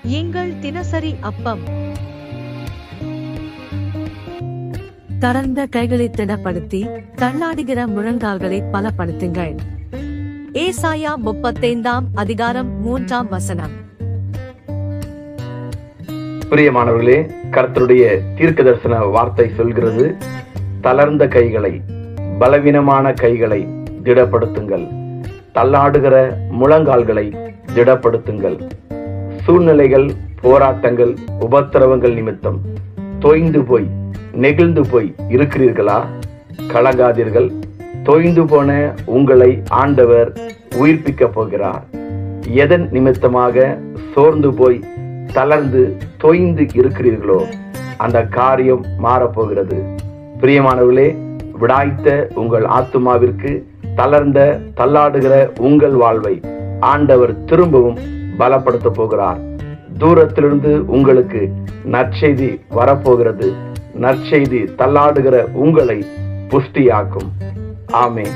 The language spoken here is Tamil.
எங்கள் தினசரி அப்பம். தளர்ந்த கைகளை திடப்படுத்தி தள்ளாடுகிற முழங்கால்களை பலப்படுத்துங்கள். ஏசாயா 35:3. பிரியமானவர்களே, கர்த்தருடைய தீர்க்கதரிசன வார்த்தை சொல்கிறது, தளர்ந்த கைகளை, பலவீனமான கைகளை திடப்படுத்துங்கள். தள்ளாடுகிற முழங்கால்களை திடப்படுத்துங்கள். சூழ்நிலைகள், போராட்டங்கள், உபத்திரவங்கள் நிமித்தம் தொய்ந்து போய் நெகிழ்ந்து போய் இருக்கிறீர்களா? கலங்காதீர்கள். தொய்ந்து போன உங்களை ஆண்டவர் உயிர்ப்பிக்க போகிறார். எதன் நிமித்தமாக சோர்ந்து போய் தளர்ந்து தொய்ந்து இருக்கிறீர்களோ அந்த காரியம் மாறப்போகிறது. பிரியமானவர்களே, விடாய்த்த உங்கள் ஆத்துமாவிற்கு, தளர்ந்த தள்ளாடுகிற உங்கள் வாழ்வை ஆண்டவர் திரும்பவும் பலப்படுத்த போகிறார். தூரத்திலிருந்து உங்களுக்கு நற்செய்தி வரப்போகிறது. நற்செய்தி தள்ளாடுகிற உங்களை புஷ்டியாக்கும். ஆமென்.